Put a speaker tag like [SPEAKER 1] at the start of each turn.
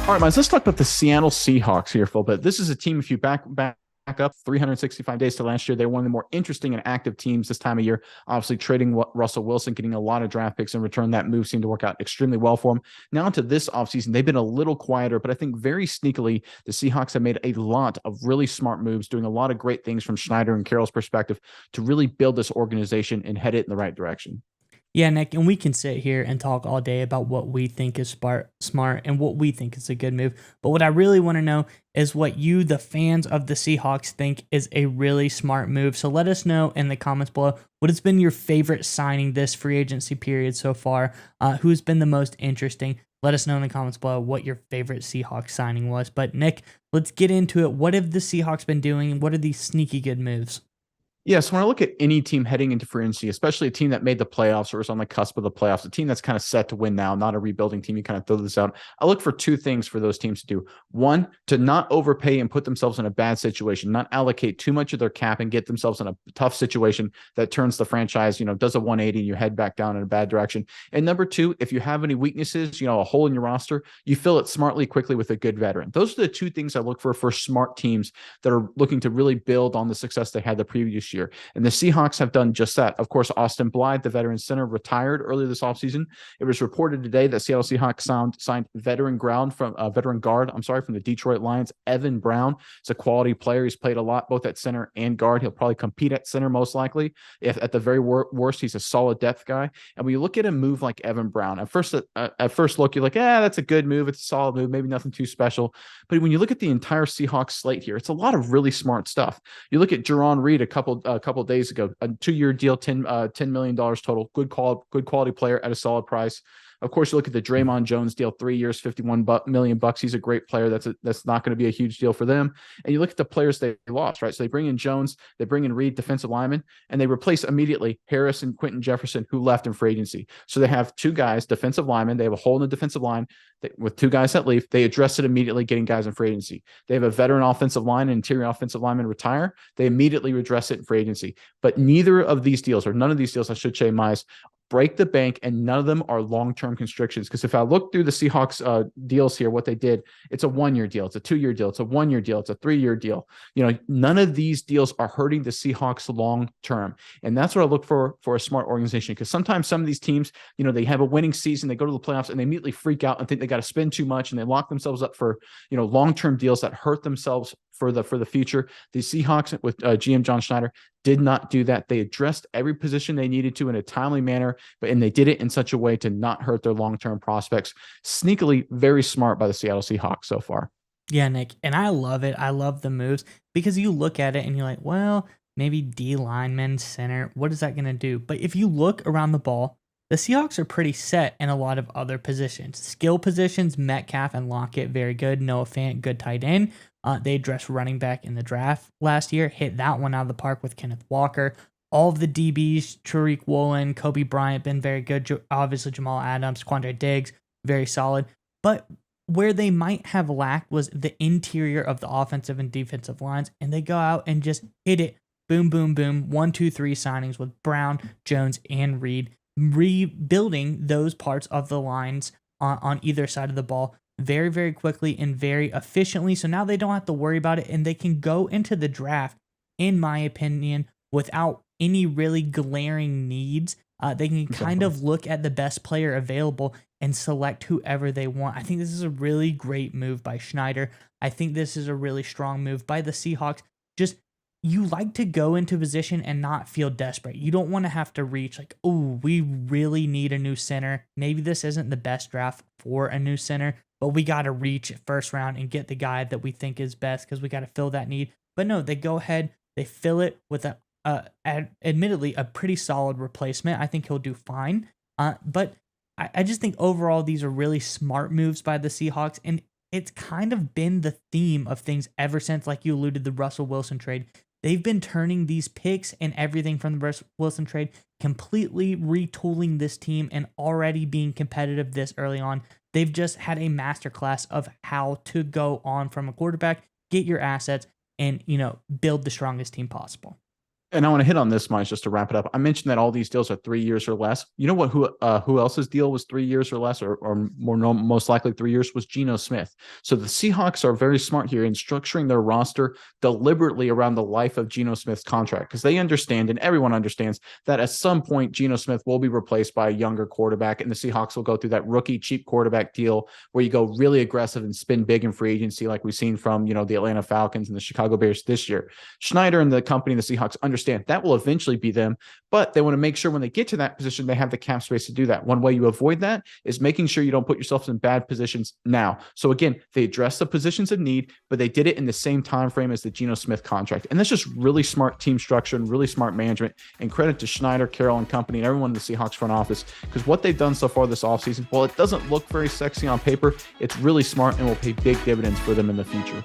[SPEAKER 1] All right, Miles, let's talk about the Seattle Seahawks here for a bit. This is a team, if you back up 365 days to last year, they're one of the more interesting and active teams this time of year. Obviously, trading Russell Wilson, getting a lot of draft picks in return. That move seemed to work out extremely well for them. Now to this offseason, they've been a little quieter, but I think very sneakily, the Seahawks have made a lot of really smart moves, doing a lot of great things from Schneider and Carroll's perspective to really build this organization and head it in the right direction.
[SPEAKER 2] Yeah, Nick, and we can sit here and talk all day about what we think is smart and what we think is a good move. But what I really want to know is what you, the fans of the Seahawks, think is a really smart move. So let us know in the comments below what has been your favorite signing this free agency period so far. Who's been the most interesting? Let us know in the comments below what your favorite Seahawks signing was. But Nick, let's get into it. What have the Seahawks been doing? What are these sneaky good moves?
[SPEAKER 1] Yeah, so when I look at any team heading into free agency, especially a team that made the playoffs or is on the cusp of the playoffs, a team that's kind of set to win now, not a rebuilding team, you kind of throw this out. I look for two things for those teams to do. One, to not overpay and put themselves in a bad situation, not allocate too much of their cap and get themselves in a tough situation that turns the franchise, does a 180 and you head back down in a bad direction. And number two, if you have any weaknesses, a hole in your roster, you fill it smartly, quickly with a good veteran. Those are the two things I look for smart teams that are looking to really build on the success they had the previous year. And the Seahawks have done just that. Of course, Austin Blythe, the veteran center, retired earlier this offseason. It was reported today that Seattle Seahawks signed veteran guard from the Detroit Lions, Evan Brown. It's a quality player. He's played a lot, both at center and guard. He'll probably compete at center most likely. If at the very worst, he's a solid depth guy. And when you look at a move like Evan Brown, at first look, you're like, that's a good move. It's a solid move, maybe nothing too special. But when you look at the entire Seahawks slate here, it's a lot of really smart stuff. You look at Jerron Reed a couple days ago, a 2-year deal, $10 million total, good quality player at a solid price. Of course, you look at the Draymond Jones deal, 3 years, $51 million. He's a great player. That's not going to be a huge deal for them. And you look at the players they lost, right? So they bring in Jones, they bring in Reed, defensive lineman, and they replace immediately Harris and Quentin Jefferson, who left in free agency. So they have two guys, defensive linemen. They have a hole in the defensive line with two guys that leave. They address it immediately, getting guys in free agency. They have a veteran offensive line and interior offensive lineman retire. They immediately address it in free agency. But neither of these deals, or none of these deals, I should say, Mize, break the bank, and none of them are long-term constrictions. Because if I look through the Seahawks deals here, what they did, it's a 1-year deal, it's a 2-year deal, it's a 1-year deal, it's a 3-year deal. None of these deals are hurting the Seahawks long-term. And that's what I look for a smart organization. Because sometimes some of these teams, they have a winning season, they go to the playoffs, and they immediately freak out and think they got to spend too much, and they lock themselves up for, long-term deals that hurt themselves for the future. The Seahawks with GM John Schneider did not do that. They addressed every position they needed to in a timely manner, and they did it in such a way to not hurt their long-term prospects. Sneakily, very smart by the Seattle Seahawks so far.
[SPEAKER 2] Yeah, Nick, and I love it. I love the moves because you look at it and you're like, well, maybe D lineman, center, what is that going to do? But if you look around the ball, the Seahawks are pretty set in a lot of other positions. Skill positions, Metcalf and Lockett, very good. Noah Fant, good tight end. They addressed running back in the draft last year, hit that one out of the park with Kenneth Walker. All of the DBs, Tariq Woolen, Kobe Bryant, been very good. Obviously, Jamal Adams, Quandre Diggs, very solid. But where they might have lacked was the interior of the offensive and defensive lines, and they go out and just hit it. Boom, boom, boom. 1, 2, 3 signings with Brown, Jones, and Reed, rebuilding those parts of the lines on either side of the ball very, very quickly and very efficiently. So now they don't have to worry about it, and they can go into the draft, in my opinion, without any really glaring needs. They can kind of look at the best player available and select whoever they want. I think this is a really great move by Schneider. I think this is a really strong move by the Seahawks. Just, you like to go into position and not feel desperate. You don't want to have to reach like, oh, we really need a new center. Maybe this isn't the best draft for a new center, but we got to reach first round and get the guy that we think is best because we got to fill that need. But no, they go ahead, they fill it with admittedly a pretty solid replacement. I think he'll do fine. But I just think overall these are really smart moves by the Seahawks, and it's kind of been the theme of things ever since, like you alluded, the Russell Wilson trade. They've been turning these picks and everything from the Russell Wilson trade, completely retooling this team and already being competitive this early on. They've just had a masterclass of how to go on from a quarterback, get your assets, and build the strongest team possible.
[SPEAKER 1] And I want to hit on this, Miles, just to wrap it up. I mentioned that all these deals are 3 years or less. You know what? Who else's deal was 3 years or less, or more most likely 3 years, was Geno Smith. So the Seahawks are very smart here in structuring their roster deliberately around the life of Geno Smith's contract, because they understand, and everyone understands, that at some point Geno Smith will be replaced by a younger quarterback, and the Seahawks will go through that rookie cheap quarterback deal where you go really aggressive and spend big in free agency, like we've seen from the Atlanta Falcons and the Chicago Bears this year. Schneider and the company, the Seahawks, understand that will eventually be them, but they want to make sure when they get to that position, they have the cap space to do that. One way you avoid that is making sure you don't put yourself in bad positions now. So again, they address the positions of need, but they did it in the same time frame as the Geno Smith contract. And that's just really smart team structure and really smart management. And credit to Schneider, Carroll, and company, and everyone in the Seahawks front office, because what they've done so far this offseason, while it doesn't look very sexy on paper, it's really smart and will pay big dividends for them in the future.